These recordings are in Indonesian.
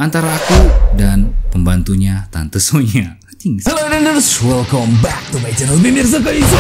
antara aku dan pembantunya Tante Sonya. Halo Denders, welcome back to my channel Bibir Sekaiso.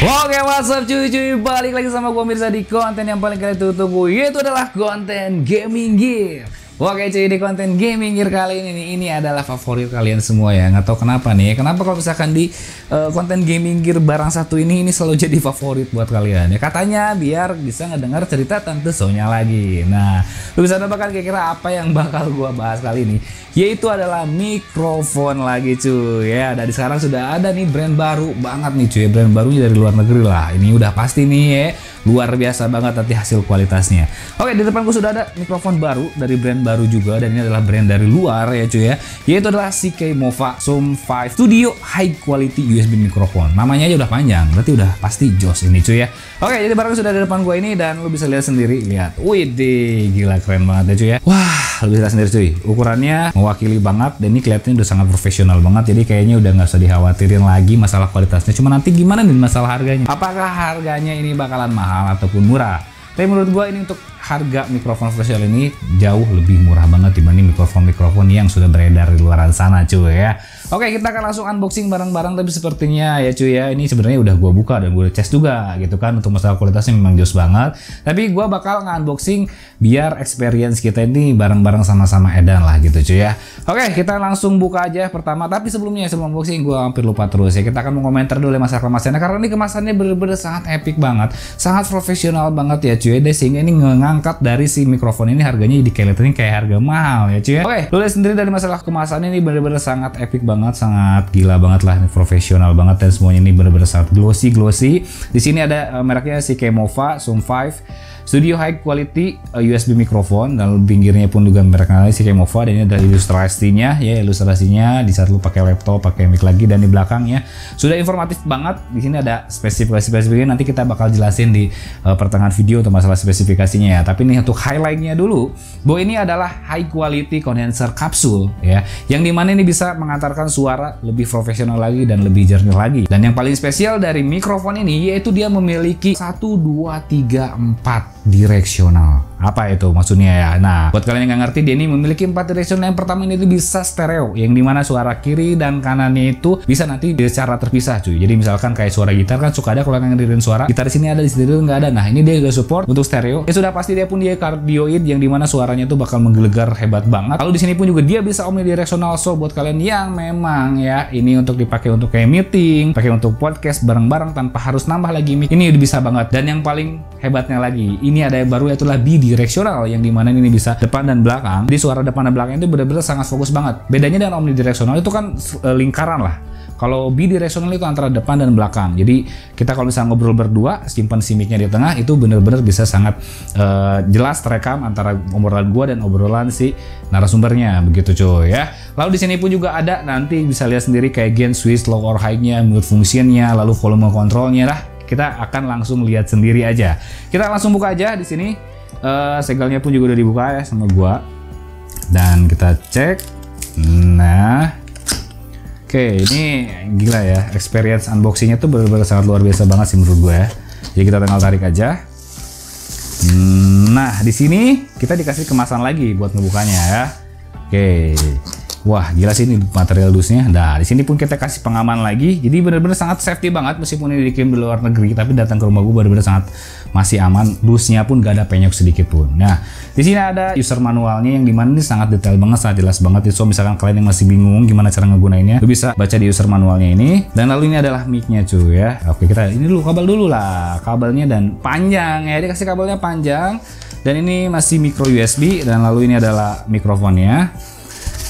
Oke, what's up cuy, balik lagi sama gua Mirza di konten yang paling kalian tunggu, yaitu adalah konten gaming gear. Oke cuy, di konten gaming gear kali ini adalah favorit kalian semua ya. Nggak tahu kenapa nih, kenapa kalau misalkan di konten gaming gear barang satu ini selalu jadi favorit buat kalian ya. Katanya biar bisa ngedengar cerita Tante Sonya lagi. Nah, lu bisa nebak kira-kira apa yang bakal gua bahas kali ini, yaitu adalah mikrofon lagi cuy ya. Dari sekarang sudah ada nih brand baru banget nih cuy, brand barunya dari luar negeri lah. Ini udah pasti nih ya, luar biasa banget nanti hasil kualitasnya. Oke, di depanku sudah ada mikrofon baru dari brand baru juga, dan ini adalah brand dari luar ya cuy ya, yaitu adalah CKMOVA Zoom 5 Studio High Quality USB Microphone. Namanya aja udah panjang, berarti udah pasti jos ini cuy ya. Oke, jadi barang sudah di depan gua ini dan lu bisa lihat sendiri, lihat. Widih, gila keren banget ya cuy ya. Wah, lu bisa lihat sendiri cuy, ukurannya mewakili banget, dan ini kelihatannya udah sangat profesional banget. Jadi kayaknya udah nggak usah dikhawatirin lagi masalah kualitasnya, cuma nanti gimana nih masalah harganya. Apakah harganya ini bakalan mahal ataupun murah? Tapi menurut gua ini untuk harga mikrofon profesional ini jauh lebih murah banget dibanding mikrofon-mikrofon yang sudah beredar di luaran sana cuy ya. Oke, kita akan langsung unboxing barang-barang, tapi sepertinya ya cuy ya, ini sebenarnya udah gua buka dan gua cek juga gitu kan. Untuk masalah kualitasnya memang jos banget, tapi gua bakal nge-unboxing biar experience kita ini bareng-bareng sama-sama edan lah gitu cuy ya. Oke, kita langsung buka aja pertama, tapi sebelum unboxing gua hampir lupa terus ya. Kita akan mengomentar dulu masalah kemasannya, karena ini kemasannya bener-bener sangat epic banget, sangat profesional banget ya cuy ya. Sehingga ini ngangkat dari si mikrofon ini harganya jadi kelihatan kayak harga mahal ya cuy ya. Oke, lu lihat sendiri dari masalah kemasannya ini bener-bener sangat epic banget, sangat gila banget lah, ini profesional banget, dan semuanya ini bener-bener sangat glossy. Di sini ada mereknya CKMOVA Zoom 5 Studio High Quality USB Microphone, dan pinggirnya pun juga mereknya CKMOVA, dan ini ada ilustrasinya ya, ilustrasinya di saat lu pakai laptop, pakai mic lagi, dan di belakangnya sudah informatif banget. Di sini ada spesifikasinya, nanti kita bakal jelasin di pertengahan video untuk masalah spesifikasinya ya. Tapi nih untuk highlightnya dulu, bahwa ini adalah high quality condenser kapsul ya, yang dimana ini bisa mengantarkan suara lebih profesional lagi dan lebih jernih lagi. Dan yang paling spesial dari mikrofon ini yaitu dia memiliki 1, 2, 3, 4 direksional. Apa itu maksudnya ya? Nah, buat kalian yang nggak ngerti, dia ini memiliki 4 direksional. Yang pertama ini bisa stereo, yang dimana suara kiri dan kanannya itu bisa nanti secara terpisah cuy. Jadi misalkan kayak suara gitar kan suka ada kalau yang dengerin suara gitar di sini ada, di sini nggak ada. Nah, ini dia juga support untuk stereo. Ya sudah pasti dia pun dia cardioid, yang dimana suaranya itu bakal menggelegar hebat banget. Lalu di sini pun juga dia bisa omnidirectional. So buat kalian yang memang ya ini untuk dipakai untuk kayak meeting, pakai untuk podcast bareng-bareng tanpa harus nambah lagi mic, ini udah bisa banget. Dan yang paling hebatnya lagi, ini ada yang baru yaitu bidirectional, yang dimana ini bisa depan dan belakang. Di suara depan dan belakang itu benar-benar sangat fokus banget. Bedanya dengan omnidirectional itu kan lingkaran lah. Kalau bidirectional itu antara depan dan belakang. Jadi kita kalau misalnya ngobrol berdua, simpan si mic-nya di tengah, itu benar-benar bisa sangat jelas terekam antara obrolan gua dan obrolan si narasumbernya, begitu cuy ya. Lalu di sini pun juga ada, nanti bisa lihat sendiri kayak gain switch, low or high-nya, mute function-nya, lalu volume control-nya lah. Kita akan langsung lihat sendiri aja. Kita langsung buka aja di sini. Segelnya pun juga udah dibuka ya sama gua, dan kita cek. Nah, oke, ini gila ya, experience unboxingnya tuh benar-benar sangat luar biasa banget sih menurut gua ya. Jadi kita tinggal tarik aja. Nah, di sini kita dikasih kemasan lagi buat ngebukanya ya. Oke. Wah, gila sih ini material dusnya. Nah, di sini pun kita kasih pengaman lagi. Jadi benar-benar sangat safety banget, meskipun ini dikirim di luar negeri, tapi datang ke rumah gue benar-benar sangat masih aman. Dusnya pun gak ada penyok sedikit pun. Nah, di sini ada user manualnya, yang dimana ini sangat detail banget, sangat jelas banget. So misalkan kalian yang masih bingung gimana cara ngegunainnya, lu bisa baca di user manualnya ini. Dan lalu ini adalah mic-nya cuy ya. Oke, kita ini dulu kabel dulu lah, kabelnya, dan panjang ya. Dikasih kabelnya panjang. Dan ini masih micro USB, dan lalu ini adalah mikrofonnya.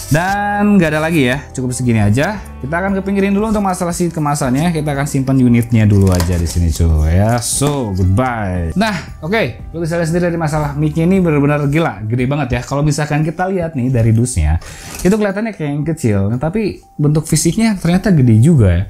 Dan nggak ada lagi ya, cukup segini aja. Kita akan kepinggirin dulu untuk masalah si kemasannya. Kita akan simpan unitnya dulu aja di sini cuy ya. So goodbye. Nah, oke, lu bisa lihat sendiri dari masalah mic-nya ini benar-benar gila, gede banget ya. Kalau misalkan kita lihat nih dari dusnya, itu kelihatannya kayak yang kecil, tapi bentuk fisiknya ternyata gede juga ya.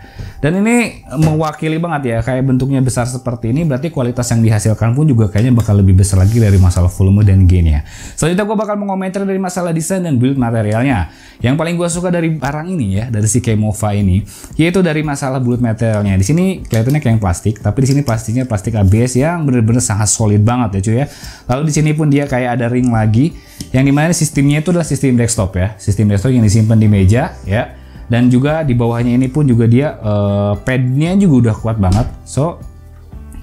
Dan ini mewakili banget ya, kayak bentuknya besar seperti ini, berarti kualitas yang dihasilkan pun juga kayaknya bakal lebih besar lagi dari masalah volume dan gain-nya. Selanjutnya gue bakal mengomentari dari masalah desain dan build materialnya. yang paling gue suka dari barang ini ya, dari si Keymova ini, yaitu dari masalah build materialnya. Di sini kelihatannya kayak plastik, tapi di sini plastiknya plastik ABS yang bener-bener sangat solid banget ya cuy ya. Lalu di sini pun dia kayak ada ring lagi, yang dimana sistemnya itu adalah sistem desktop ya, sistem desktop yang disimpan di meja ya. Dan juga di bawahnya ini pun juga dia padnya juga udah kuat banget, so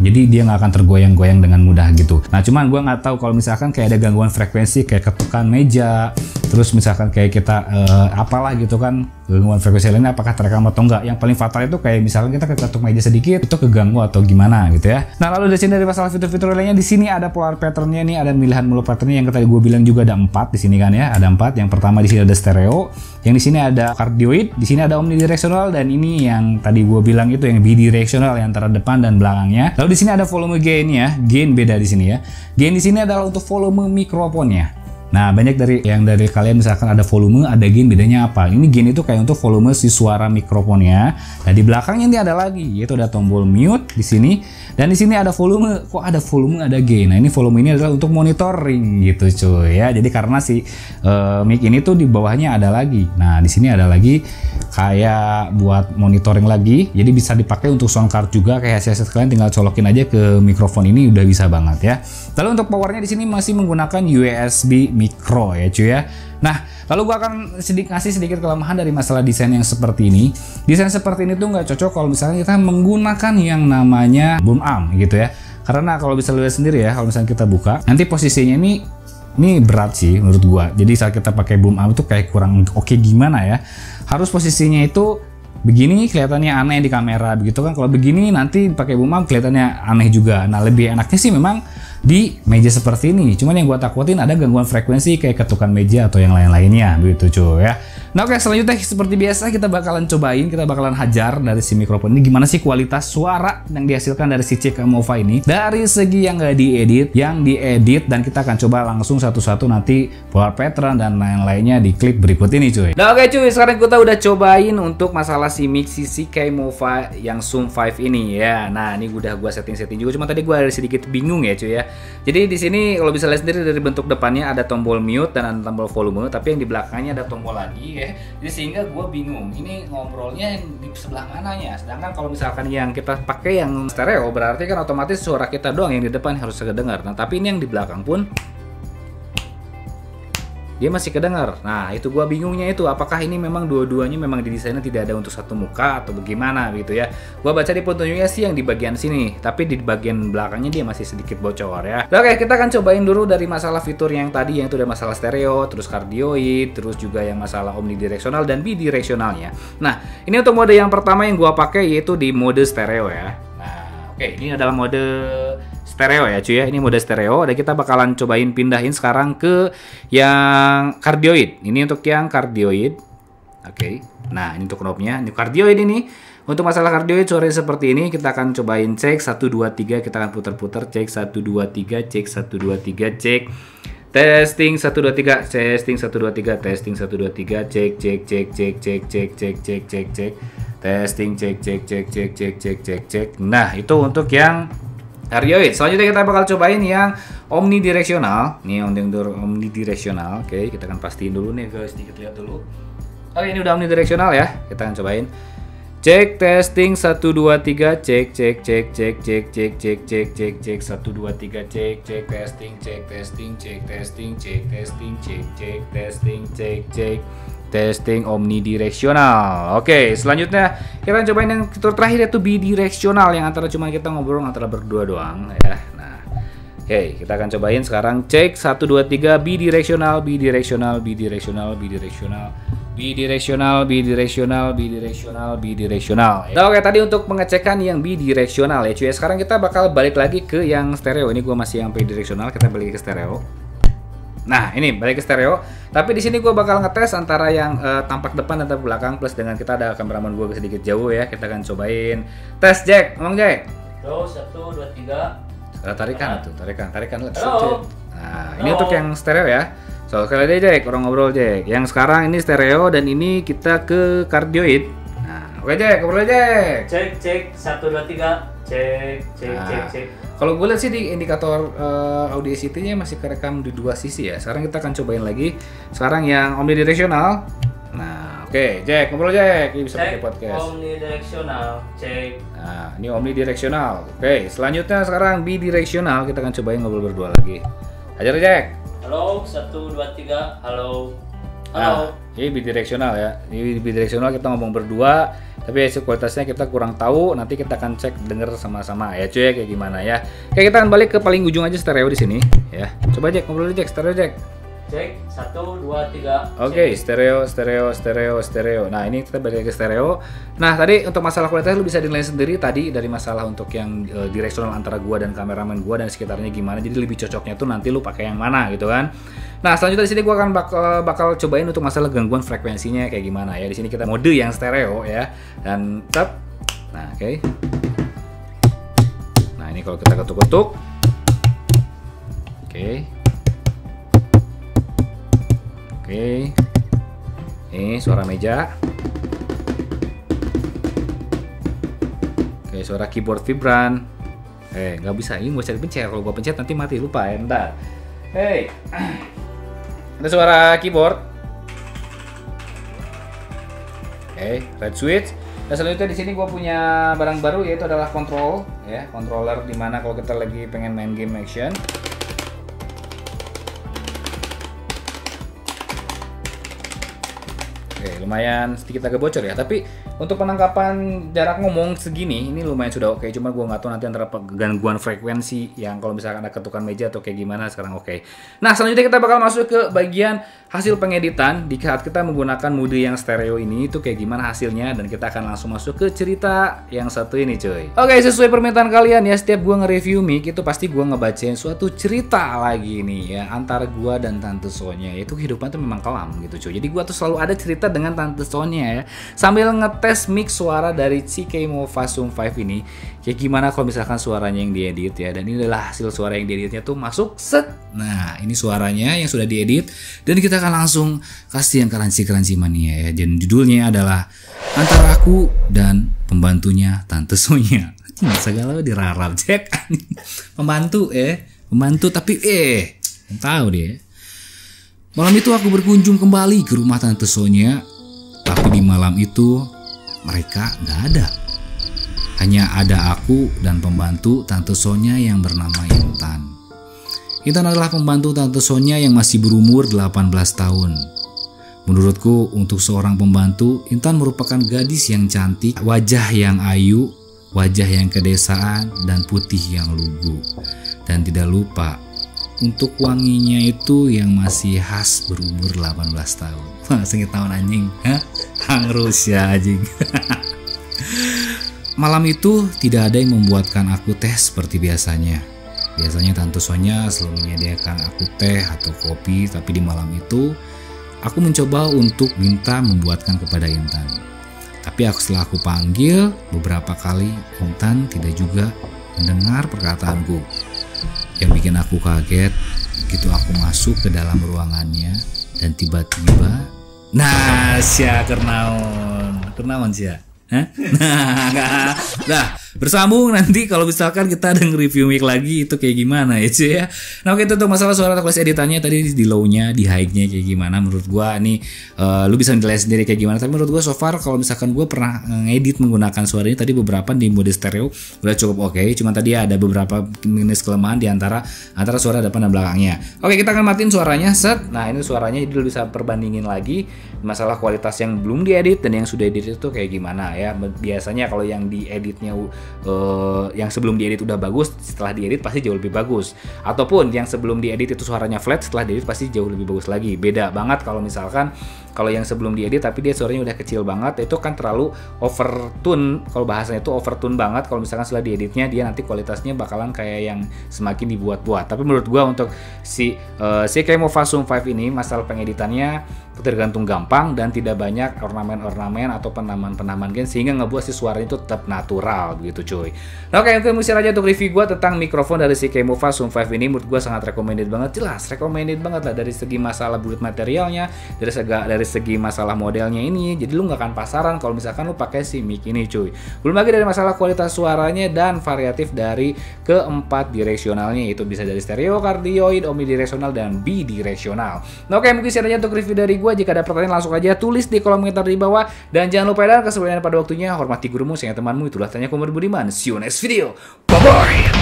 jadi dia nggak akan tergoyang-goyang dengan mudah gitu. Nah cuman gue nggak tahu kalau misalkan kayak ada gangguan frekuensi kayak ketukan meja, terus misalkan kayak kita apalah gitu kan, gangguan frekuensi lainnya apakah terekam atau enggak. Yang paling fatal itu kayak misalkan kita ketuk meja sedikit itu keganggu atau gimana gitu ya. Nah lalu dari sini dari masalah fitur-fitur lainnya, di sini ada polar patternnya nih, ada pilihan mulu patternnya yang tadi gue bilang juga ada 4 di sini kan ya, ada 4. Yang pertama di sini ada stereo, yang di sini ada cardioid, di sini ada omnidirectional, dan ini yang tadi gue bilang itu yang bidirectional yang antara depan dan belakangnya. Lalu di sini ada volume gain ya, gain beda di sini ya. Gain di sini adalah untuk volume mikrofonnya. Nah, banyak dari kalian misalkan ada volume, ada gain, bedanya apa? Ini gain itu kayak untuk volume si suara mikrofonnya. Nah, di belakangnya ini ada lagi, yaitu ada tombol mute di sini. Dan di sini ada volume, kok ada volume, ada gain. Nah, ini volume ini adalah untuk monitoring gitu cuy ya. Jadi karena si mic ini tuh di bawahnya ada lagi. Nah, di sini ada lagi kayak buat monitoring lagi. Jadi bisa dipakai untuk sound card juga, kayak headset kalian tinggal colokin aja ke mikrofon ini udah bisa banget ya. Lalu untuk powernya di sini masih menggunakan USB micro ya cuy ya. Nah, lalu gua akan ngasih sedikit kelemahan dari masalah desain yang seperti ini. Desain seperti ini tuh nggak cocok kalau misalnya kita menggunakan yang namanya boom arm gitu ya. Karena kalau bisa lihat sendiri ya, kalau misalnya kita buka, nanti posisinya ini berat sih menurut gua. Jadi saat kita pakai boom arm itu kayak kurang oke gimana ya. Harus posisinya itu begini kelihatannya aneh di kamera begitu kan. Kalau begini nanti pakai boom arm kelihatannya aneh juga. Nah, lebih enaknya sih memang di meja seperti ini. Cuman yang gua takutin ada gangguan frekuensi kayak ketukan meja atau yang lain-lainnya begitu cuy ya. Nah oke, selanjutnya seperti biasa kita bakalan hajar dari si mikrofon ini gimana sih kualitas suara yang dihasilkan dari si Keymova ini dari segi yang nggak diedit, dan kita akan coba langsung satu-satu nanti polar pattern dan lain-lainnya di klip berikut ini cuy. Nah oke cuy, sekarang kita udah cobain untuk masalah si mic si Keymova yang Zoom 5 ini ya. Nah ini udah gua setting-setting juga, cuma tadi gua ada sedikit bingung ya cuy ya. Jadi di sini kalau bisa lihat sendiri dari bentuk depannya ada tombol mute dan ada tombol volume, tapi yang di belakangnya ada tombol lagi ya. Jadi sehingga gue bingung ini ngobrolnya di sebelah mananya. Sedangkan kalau misalkan yang kita pakai yang stereo berarti kan otomatis suara kita doang yang di depan harus kedengar. Nah tapi ini yang di belakang pun dia masih kedengar. Nah itu gua bingungnya itu, apakah ini memang dua-duanya memang didesainnya tidak ada untuk satu muka atau bagaimana gitu ya. Gua baca di petunjuknya sih yang di bagian sini, tapi di bagian belakangnya dia masih sedikit bocor ya. Oke, kita akan cobain dulu dari masalah fitur yang tadi, yang itu ada masalah stereo, terus cardioid, terus juga yang masalah omnidirectional dan bidirectionalnya. Nah ini untuk mode yang pertama yang gua pakai yaitu di mode stereo ya. Nah oke, ini adalah mode stereo ya cuy ya, ini mode stereo, dan kita bakalan cobain pindahin sekarang ke yang cardioid. Ini untuk yang cardioid. Oke. Nah, ini untuk knobnya, ini cardioid ini. Untuk masalah cardioid suaranya seperti ini, kita akan cobain cek 1 2 3, kita akan putar-putar cek 1 2 3, cek 1 2 3, cek. Testing 1 2 3, testing 1 2 3, testing 1 2 3, cek cek cek cek cek cek cek cek cek cek. Testing cek cek cek cek cek cek cek cek. Nah, itu untuk yang cardioid. Selanjutnya kita bakal cobain yang omnidirectional. Nih omnidirectional. Oke, kita akan pastiin dulu nih guys, sedikit lihat dulu. Oke, ini udah omnidirectional ya. Kita akan cobain. Cek testing 1 2 3, cek cek cek cek cek cek cek cek cek cek 1 2 3, cek cek testing cek testing cek testing cek testing cek cek testing cek cek testing omnidirectional. Oke, selanjutnya kita cobain yang fitur terakhir yaitu bidirectional, yang antara cuma kita ngobrol antara berdua doang ya. Nah, oke, kita akan cobain sekarang cek 1 2 3 bidirectional bidirectional bidirectional bidirectional bidirectional bidirectional bidirectional bidirectional. Nah, oke, tadi untuk pengecekan yang bidirectional ya cuy. Sekarang kita bakal balik lagi ke yang stereo. Ini gua masih yang bidirectional, kita balik ke stereo. Nah, ini balik ke stereo. Tapi di sini gue bakal ngetes antara yang tampak depan dan tampak belakang, plus dengan kita ada kameraman gue sedikit jauh ya. Kita akan cobain tes Jack, ngomong Jack. Halo, 1 2 3. Tarikan tuh, tarikan lah. Nah, ini untuk yang stereo ya. So, sekali lagi Jack, orang ngobrol Jack. Yang sekarang ini stereo dan ini kita ke cardioid. Nah, oke Jack, ngobrol Jack. Cek 1 2 3. Cek. Kalau gue lihat sih di indikator Audacity-nya masih kerekam di dua sisi ya. Sekarang kita akan cobain lagi. Sekarang yang omnidirectional. Oke, Jack, ngobrol Jack. Ini bisa pakai Cek podcast. omnidirectional. Cek. Nah, ini omnidirectional. Oke, selanjutnya sekarang bidirectional. Kita akan cobain ngobrol berdua lagi. Ajar Jack. Halo, 1, 2, 3. Halo. Nah, Halo. ini bidirectional ya. Ini bidirectional kita ngomong berdua, tapi hasil kualitasnya kita kurang tahu. Nanti kita akan cek denger sama-sama ya cuy, kayak gimana ya. Oke, kita akan balik ke paling ujung aja stereo di sini ya. Coba Jack ngobrol Jack, stereo Jack. Cek 1, 2, 3. Oke, stereo. Nah, ini kita balik ke stereo. Nah, tadi untuk masalah kualitas lu bisa dinilai sendiri tadi dari masalah untuk yang directional antara gua dan kameramen gua dan sekitarnya gimana. Jadi lebih cocoknya tuh nanti lu pakai yang mana gitu kan. Nah, selanjutnya di sini gua akan bakal cobain untuk masalah gangguan frekuensinya kayak gimana ya. Di sini kita mode yang stereo ya. Dan tap. Nah, oke. Nah, ini kalau kita ketuk-ketuk. Oke. Oke, ini suara meja. Oke, suara keyboard vibran. Nggak bisa, ini gue cari pencet. Kalau gue pencet nanti mati, lupa ya, ntar. Ada suara keyboard. Oke, red switch. Dan selanjutnya di sini gue punya barang baru yaitu adalah control, ya, controller dimana kalau kita lagi pengen main game action. Oke, lumayan sedikit agak bocor ya, tapi untuk penangkapan jarak ngomong segini ini lumayan sudah oke. Cuma gue nggak tahu nanti antara gangguan frekuensi yang kalau misalkan ada ketukan meja atau kayak gimana sekarang oke. Nah, selanjutnya kita bakal masuk ke bagian hasil pengeditan di saat kita menggunakan mode yang stereo ini itu kayak gimana hasilnya, dan kita akan langsung masuk ke cerita yang satu ini cuy. Oke, sesuai permintaan kalian ya, setiap gue nge-review mic itu pasti gue ngebacain suatu cerita lagi nih ya antara gue dan Tante Sonya. Itu kehidupan tuh memang kelam gitu cuy. Jadi gue tuh selalu ada cerita dengan Tante Sonya ya, sambil ngetes mix suara dari CK Mova Zoom 5 ini kayak gimana kalau misalkan suaranya yang diedit ya. Dan ini adalah hasil suara yang dieditnya tuh masuk set. Nah, ini suaranya yang sudah diedit dan kita akan langsung kasih yang keranci mania ya. Dan judulnya adalah Antara Aku dan Pembantunya Tante Sonya. Segala dirarap cek. Pembantu tapi tahu deh. Malam itu aku berkunjung kembali ke rumah Tante Sonya, tapi di malam itu mereka nggak ada. Hanya ada aku dan pembantu Tante Sonya yang bernama Intan. Intan adalah pembantu Tante Sonya yang masih berumur 18 tahun. Menurutku untuk seorang pembantu, Intan merupakan gadis yang cantik, wajah yang ayu, wajah yang kedesaan, dan putih yang lugu. Dan tidak lupa, untuk wanginya itu yang masih khas berumur 18 tahun. Wah, sengit tahun anjing. Hangrus ya anjing. Malam itu tidak ada yang membuatkan aku teh seperti biasanya. Biasanya Tante Sonya selalu menyediakan aku teh atau kopi, tapi di malam itu aku mencoba untuk minta membuatkan kepada Intan. Tapi setelah aku panggil beberapa kali, Intan tidak juga mendengar perkataanku. Yang bikin aku kaget, begitu aku masuk ke dalam ruangannya dan tiba-tiba, nah sia kernaon sia. Nah, bersambung nanti kalau misalkan kita ada nge-review mic lagi itu kayak gimana ya cuy ya. Nah, oke, itu untuk masalah suara atau kualitas editannya tadi di low-nya, di high-nya kayak gimana menurut gua nih, lu bisa nilai sendiri kayak gimana. Tapi menurut gua so far kalau misalkan gua pernah ngedit menggunakan suara ini tadi beberapa di mode stereo udah cukup oke. Cuma tadi ada beberapa minus kelemahan di antara suara depan dan belakangnya. Oke, kita akan matiin suaranya set. Nah, ini suaranya jadi lu bisa perbandingin lagi masalah kualitas yang belum diedit dan yang sudah edit itu kayak gimana ya. Biasanya kalau yang dieditnya yang sebelum diedit udah bagus, setelah diedit pasti jauh lebih bagus. Ataupun yang sebelum diedit itu suaranya flat, setelah diedit pasti jauh lebih bagus lagi. Beda banget kalau misalkan kalau yang sebelum diedit tapi dia suaranya udah kecil banget, itu kan terlalu overtune. Kalau bahasanya itu overtune banget. Kalau misalkan setelah dieditnya dia nanti kualitasnya bakalan kayak yang semakin dibuat-buat. Tapi menurut gua untuk si CK Mova Zoom 5 ini masalah pengeditannya tergantung gampang dan tidak banyak ornamen-ornamen atau penamaan-penamaan gen sehingga ngebuat si suaranya itu tetap natural begitu cuy. Nah, oke, mungkin aja untuk review gua tentang mikrofon dari CK Mova Zoom 5 ini. Menurut gua sangat recommended banget, jelas recommended banget lah dari segi masalah build materialnya, dari dari segi masalah modelnya ini, jadi lu nggak akan pasaran kalau misalkan lu pakai si mic ini cuy. Belum lagi dari masalah kualitas suaranya dan variatif dari keempat direksionalnya, itu bisa dari stereo, cardioid, omnidireksional, dan bidireksional. Nah, oke, mungkin sekian untuk review dari gua. Jika ada pertanyaan langsung aja tulis di kolom komentar di bawah, dan jangan lupa dan keseluruhan pada waktunya, hormati gurumu, saya temanmu, itulah Tanya Kumar Budiman. See you next video. Bye bye.